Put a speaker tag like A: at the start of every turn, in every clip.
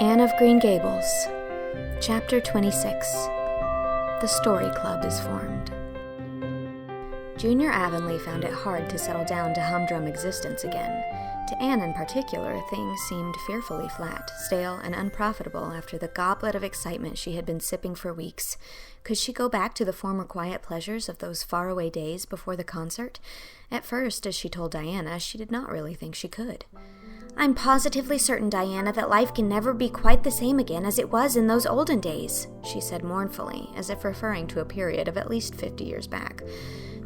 A: Anne of Green Gables, Chapter 26. The Story Club is formed. Junior Avonlea found it hard to settle down to humdrum existence again. To Anne in particular, things seemed fearfully flat, stale, and unprofitable after the goblet of excitement she had been sipping for weeks. Could she go back to the former quiet pleasures of those faraway days before the concert? At first, as she told Diana, she did not really think she could. "I'm positively certain, Diana, that life can never be quite the same again as it was in those olden days," she said mournfully, as if referring to a period of at least 50 years back.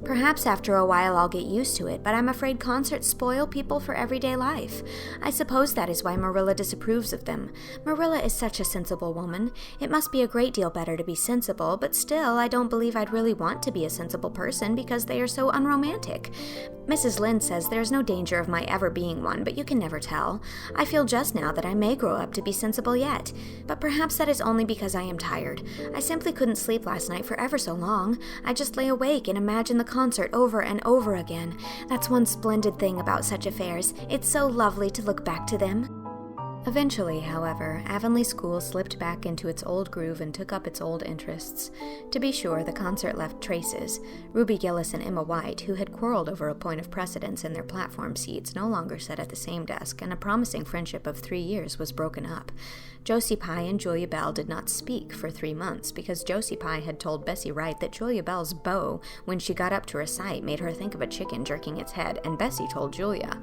A: "Perhaps after a while I'll get used to it, but I'm afraid concerts spoil people for everyday life. I suppose that is why Marilla disapproves of them. Marilla is such a sensible woman. It must be a great deal better to be sensible, but still I don't believe I'd really want to be a sensible person because they are so unromantic. Mrs. Lynde says there's no danger of my ever being one, but you can never tell. I feel just now that I may grow up to be sensible yet, but perhaps that is only because I am tired. I simply couldn't sleep last night for ever so long. I just lay awake and imagined the concert over and over again. That's one splendid thing about such affairs. It's so lovely to look back to them." Eventually, however, Avonlea School slipped back into its old groove and took up its old interests. To be sure, the concert left traces. Ruby Gillis and Emma White, who had quarreled over a point of precedence in their platform seats, no longer sat at the same desk, and a promising friendship of 3 years was broken up. Josie Pye and Julia Bell did not speak for 3 months because Josie Pye had told Bessie Wright that Julia Bell's bow, when she got up to recite, made her think of a chicken jerking its head, and Bessie told Julia.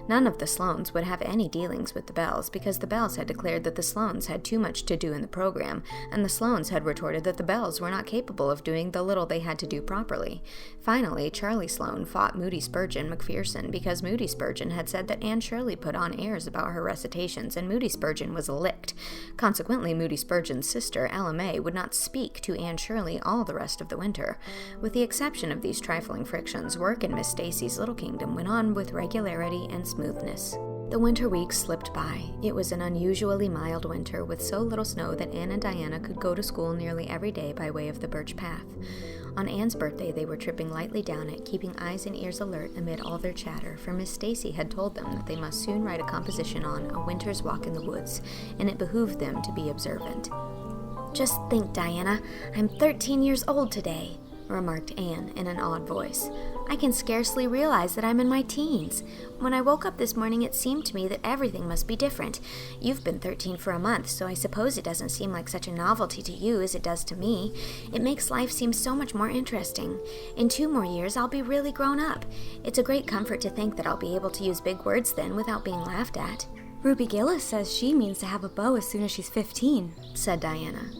A: None of the Sloanes would have any dealings with the Bells because the Bells had declared that the Sloanes had too much to do in the program, and the Sloanes had retorted that the Bells were not capable of doing the little they had to do properly. Finally, Charlie Sloane fought Moody Spurgeon McPherson because Moody Spurgeon had said that Anne Shirley put on airs about her recitations, and Moody Spurgeon was licked. Consequently, Moody Spurgeon's sister, Ella May, would not speak to Anne Shirley all the rest of the winter. With the exception of these trifling frictions, work in Miss Stacy's little kingdom went on with regularity and smoothness. The winter weeks slipped by. It was an unusually mild winter with so little snow that Anne and Diana could go to school nearly every day by way of the Birch Path. On Anne's birthday, they were tripping lightly down it, keeping eyes and ears alert amid all their chatter, for Miss Stacy had told them that they must soon write a composition on A Winter's Walk in the Woods, and it behooved them to be observant. "Just think, Diana, I'm 13 years old today," remarked Anne in an awed voice. "I can scarcely realize that I'm in my teens. When I woke up this morning, it seemed to me that everything must be different. You've been 13 for a month, so I suppose it doesn't seem like such a novelty to you as it does to me. It makes life seem so much more interesting. In 2 more years, I'll be really grown up. It's a great comfort to think that I'll be able to use big words then without being laughed at."
B: "Ruby Gillis says she means to have a beau as soon as she's 15,
A: said Diana.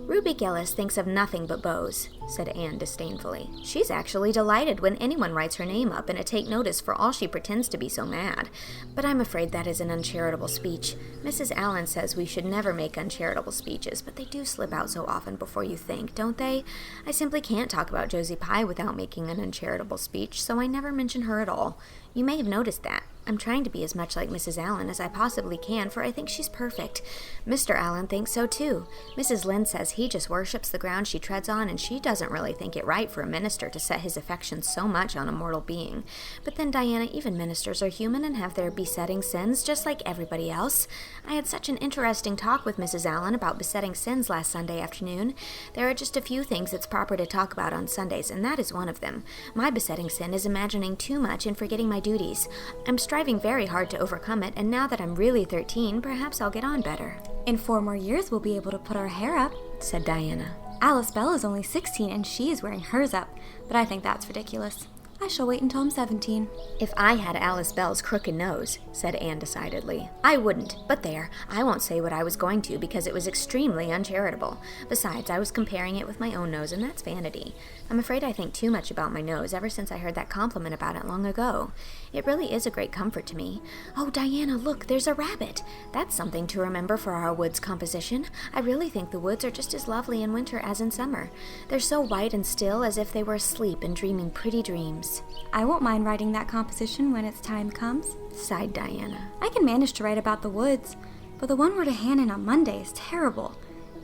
A: "Ruby Gillis thinks of nothing but beaux," said Anne disdainfully. "She's actually delighted when anyone writes her name up in a take notice for all she pretends to be so mad. But I'm afraid that is an uncharitable speech. Mrs. Allen says we should never make uncharitable speeches, but they do slip out so often before you think, don't they? I simply can't talk about Josie Pye without making an uncharitable speech, so I never mention her at all. You may have noticed that. I'm trying to be as much like Mrs. Allen as I possibly can, for I think she's perfect. Mr. Allen thinks so too. Mrs. Lynde says he just worships the ground she treads on, and she doesn't really think it right for a minister to set his affections so much on a mortal being. But then, Diana, even ministers are human and have their besetting sins, just like everybody else. I had such an interesting talk with Mrs. Allen about besetting sins last Sunday afternoon. There are just a few things it's proper to talk about on Sundays, and that is one of them. My besetting sin is imagining too much and forgetting my duties. I'm striving very hard to overcome it, and now that I'm really 13, perhaps I'll get on better."
B: "In 4 more years, we'll be able to put our hair up,"
A: said Diana.
B: "Alice Bell is only 16, and she is wearing hers up, but I think that's ridiculous. I shall wait until I'm 17.
A: "If I had Alice Bell's crooked nose," said Anne decidedly. "I wouldn't, but there, I won't say what I was going to because it was extremely uncharitable. Besides, I was comparing it with my own nose, and that's vanity. I'm afraid I think too much about my nose ever since I heard that compliment about it long ago. It really is a great comfort to me. Oh, Diana, look, there's a rabbit. That's something to remember for our woods composition. I really think the woods are just as lovely in winter as in summer. They're so white and still, as if they were asleep and dreaming pretty dreams."
B: "I won't mind writing that composition when its time comes,"
A: sighed Diana.
B: "I can manage to write about the woods, but the one we're to hand in on Monday is terrible.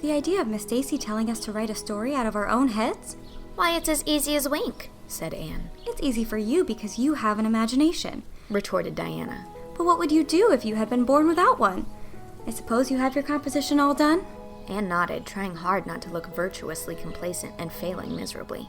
B: The idea of Miss Stacy telling us to write a story out of our own heads."
A: "Why, it's as easy as wink," said Anne.
B: "It's easy for you because you have an imagination,"
A: retorted Diana.
B: "But what would you do if you had been born without one? I suppose you have your composition all done?
A: Anne nodded, trying hard not to look virtuously complacent and failing miserably.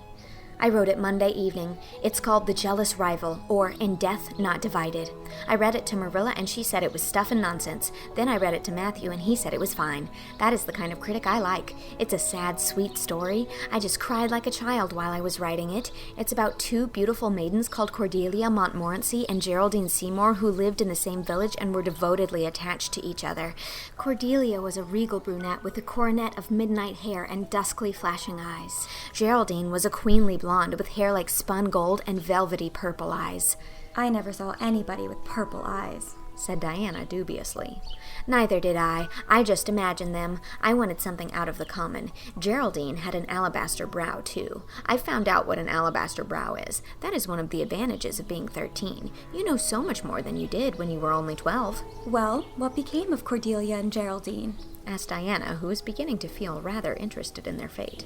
A: I wrote it Monday evening. It's called The Jealous Rival, or In Death Not Divided. I read it to Marilla, and she said it was stuff and nonsense. Then I read it to Matthew, and he said it was fine. That is the kind of critic I like. It's a sad, sweet story. I just cried like a child while I was writing it. It's about two beautiful maidens called Cordelia Montmorency and Geraldine Seymour who lived in the same village and were devotedly attached to each other. Cordelia was a regal brunette with a coronet of midnight hair and duskly flashing eyes. Geraldine was a queenly blonde with hair like spun gold and velvety purple eyes.
B: I never saw anybody with purple eyes,
A: said Diana dubiously. Neither did I. I just imagined them. I wanted something out of the common. Geraldine had an alabaster brow, too. I found out what an alabaster brow is. That is one of the advantages of being 13. You know so much more than you did when you were only 12.
B: Well, what became of Cordelia and Geraldine?
A: Asked Diana, who was beginning to feel rather interested in their fate.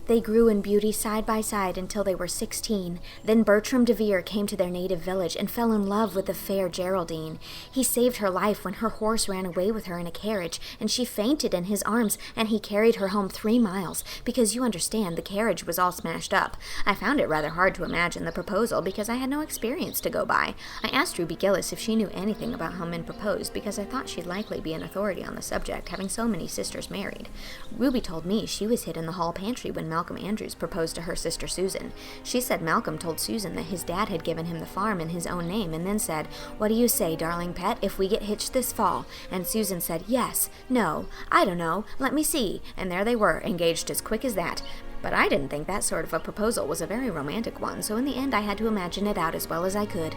A: They grew in beauty side by side until they were 16. Then Bertram DeVere came to their native village and fell in love with the fair Geraldine. He saved her life when her horse ran away with her in a carriage, and she fainted in his arms, and he carried her home 3 miles, because you understand the carriage was all smashed up. I found it rather hard to imagine the proposal because I had no experience to go by. I asked Ruby Gillis if she knew anything about how men proposed because I thought she'd likely be an authority on the subject, having so many sisters married. Ruby told me she was hid in the hall pantry when Malcolm Andrews proposed to her sister Susan. She said Malcolm told Susan that his dad had given him the farm in his own name and then said, "What do you say, darling pet, if we get hitched this fall?" And Susan said, "Yes, no, I don't know, let me see." And there they were, engaged as quick as that. But I didn't think that sort of a proposal was a very romantic one, so in the end I had to imagine it out as well as I could.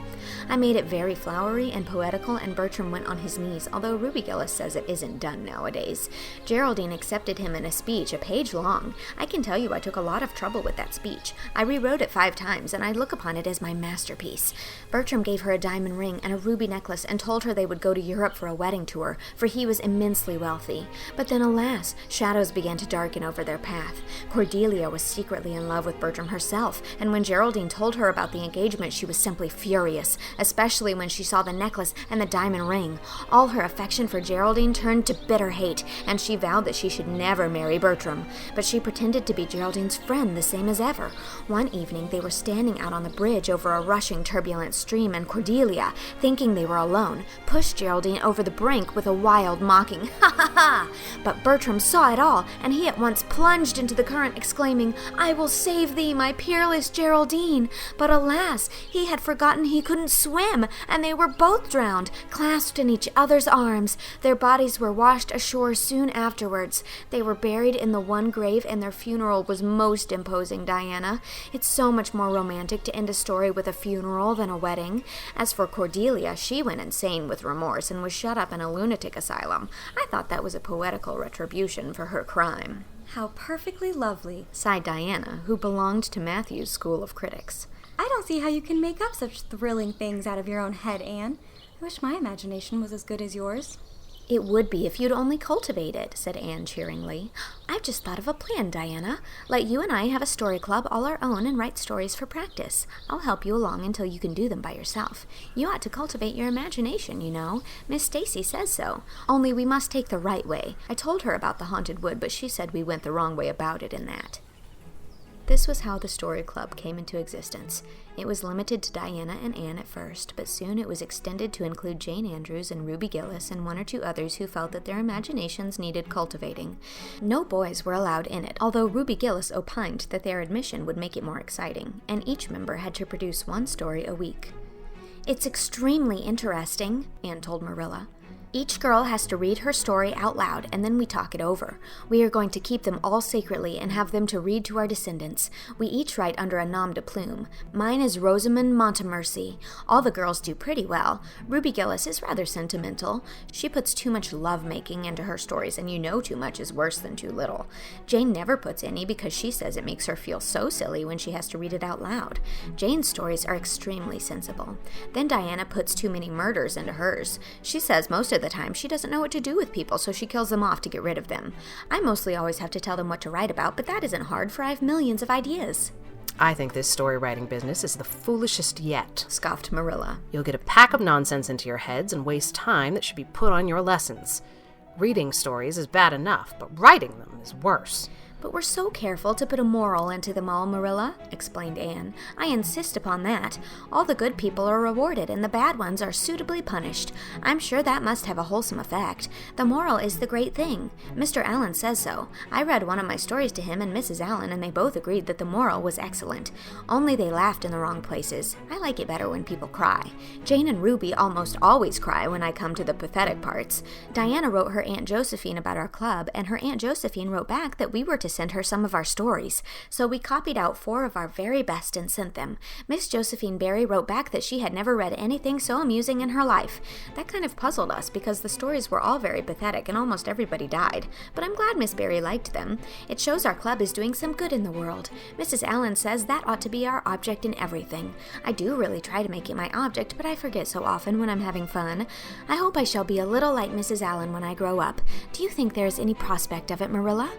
A: I made it very flowery and poetical, and Bertram went on his knees, although Ruby Gillis says it isn't done nowadays. Geraldine accepted him in a speech, a page long. I can tell you I took a lot of trouble with that speech. I rewrote it 5 times, and I look upon it as my masterpiece. Bertram gave her a diamond ring and a ruby necklace and told her they would go to Europe for a wedding tour, for he was immensely wealthy. But then, alas, shadows began to darken over their path. Cordelia was secretly in love with Bertram herself, and when Geraldine told her about the engagement, she was simply furious, especially when she saw the necklace and the diamond ring. All her affection for Geraldine turned to bitter hate, and she vowed that she should never marry Bertram. But she pretended to be Geraldine's friend, the same as ever. One evening, they were standing out on the bridge over a rushing, turbulent stream, and Cordelia, thinking they were alone, pushed Geraldine over the brink with a wild, mocking, "Ha ha ha!" But Bertram saw it all, and he at once plunged into the current, exclaiming, "I will save thee, my peerless Geraldine." But alas, he had forgotten he couldn't swim, and they were both drowned, clasped in each other's arms. Their bodies were washed ashore soon afterwards. They were buried in the one grave, and their funeral was most imposing, Diana. It's so much more romantic to end a story with a funeral than a wedding. As for Cordelia, she went insane with remorse and was shut up in a lunatic asylum. I thought that was a poetical retribution for her crime.
B: How perfectly lovely,
A: sighed Diana, who belonged to Matthew's school of critics.
B: I don't see how you can make up such thrilling things out of your own head, Anne. I wish my imagination was as good as yours.
A: It would be if you'd only cultivate it, said Anne cheeringly. I've just thought of a plan, Diana. Let you and I have a story club all our own and write stories for practice. I'll help you along until you can do them by yourself. You ought to cultivate your imagination, you know. Miss Stacy says so. Only we must take the right way. I told her about the haunted wood, but she said we went the wrong way about it in that. This was how the story club came into existence. It was limited to Diana and Anne at first, but soon it was extended to include Jane Andrews and Ruby Gillis and 1 or 2 others who felt that their imaginations needed cultivating. No boys were allowed in it, although Ruby Gillis opined that their admission would make it more exciting, and each member had to produce 1 story a week. It's extremely interesting, Anne told Marilla. Each girl has to read her story out loud, and then we talk it over. We are going to keep them all secretly and have them to read to our descendants. We each write under a nom de plume. Mine is Rosamond Montmorency. All the girls do pretty well. Ruby Gillis is rather sentimental. She puts too much love-making into her stories, and you know too much is worse than too little. Jane never puts any because she says it makes her feel so silly when she has to read it out loud. Jane's stories are extremely sensible. Then Diana puts too many murders into hers. She says most of the time she doesn't know what to do with people, so she kills them off to get rid of them. I mostly always have to tell them what to write about, but that isn't hard, for I have millions of ideas.
C: I think this story writing business is the foolishest yet,
A: scoffed Marilla.
C: You'll get a pack of nonsense into your heads and waste time that should be put on your lessons. Reading stories is bad enough, but writing them is worse.
A: But we're so careful to put a moral into them all, Marilla, explained Anne. I insist upon that. All the good people are rewarded and the bad ones are suitably punished. I'm sure that must have a wholesome effect. The moral is the great thing. Mr. Allen says so. I read one of my stories to him and Mrs. Allen, and they both agreed that the moral was excellent. Only they laughed in the wrong places. I like it better when people cry. Jane and Ruby almost always cry when I come to the pathetic parts. Diana wrote her Aunt Josephine about our club, and her Aunt Josephine wrote back that we were to send her some of our stories, so we copied out 4 of our very best and sent them. Miss Josephine Barry wrote back that she had never read anything so amusing in her life. That kind of puzzled us because the stories were all very pathetic and almost everybody died, but I'm glad Miss Barry liked them. It shows our club is doing some good in the world. Mrs. Allen says that ought to be our object in everything. I do really try to make it my object, but I forget so often when I'm having fun. I hope I shall be a little like Mrs. Allen when I grow up. Do you think there is any prospect of it, Marilla?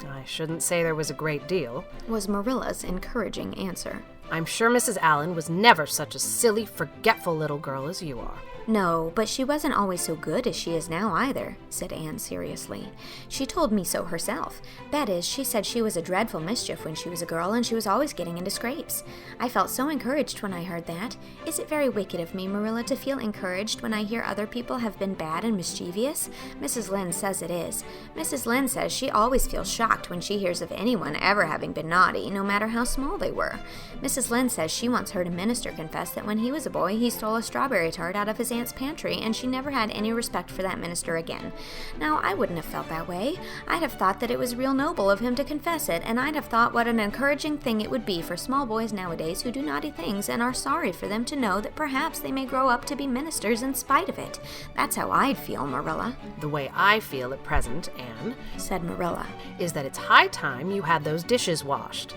C: I shouldn't say there was a great deal,
A: was Marilla's encouraging answer.
C: I'm sure Mrs. Allen was never such a silly, forgetful little girl as you are.
A: No, but she wasn't always so good as she is now either, said Anne seriously. She told me so herself. That is, she said she was a dreadful mischief when she was a girl and she was always getting into scrapes. I felt so encouraged when I heard that. Is it very wicked of me, Marilla, to feel encouraged when I hear other people have been bad and mischievous? Mrs. Lynde says it is. Mrs. Lynde says she always feels shocked when she hears of anyone ever having been naughty, no matter how small they were. Mrs. Lynde says she once heard a minister confess that when he was a boy he stole a strawberry tart out of his aunt's pantry, and she never had any respect for that minister again. Now, I wouldn't have felt that way. I'd have thought that it was real noble of him to confess it, and I'd have thought what an encouraging thing it would be for small boys nowadays who do naughty things and are sorry for them to know that perhaps they may grow up to be ministers in spite of it. That's how I'd feel, Marilla.
C: The way I feel at present, Anne,
A: said Marilla,
C: is that it's high time you had those dishes washed.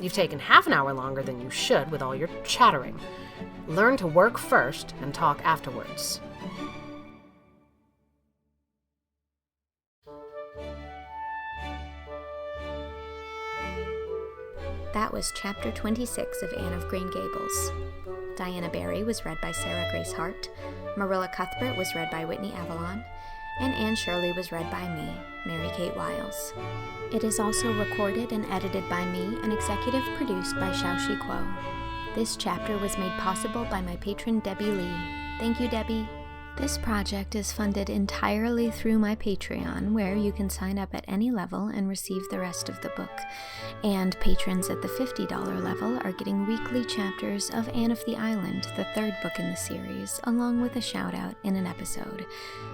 C: You've taken half an hour longer than you should with all your chattering. Learn to work first and talk afterwards.
A: That was Chapter 26 of Anne of Green Gables. Diana Barry was read by Sarah Grace Hart, Marilla Cuthbert was read by Whitney Avalon, and Anne Shirley was read by me, Mary Kate Wiles. It is also recorded and edited by me and executive produced by Shao Chih Kuo. This chapter was made possible by my patron Debbie Lee. Thank you, Debbie. This project is funded entirely through my Patreon, where you can sign up at any level and receive the rest of the book. And patrons at the $50 level are getting weekly chapters of Anne of the Island, the 3rd book in the series, along with a shout-out in an episode.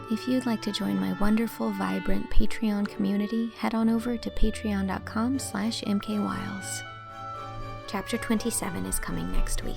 A: If you'd like to join my wonderful, vibrant Patreon community, head on over to patreon.com/mkwiles. Chapter 27 is coming next week.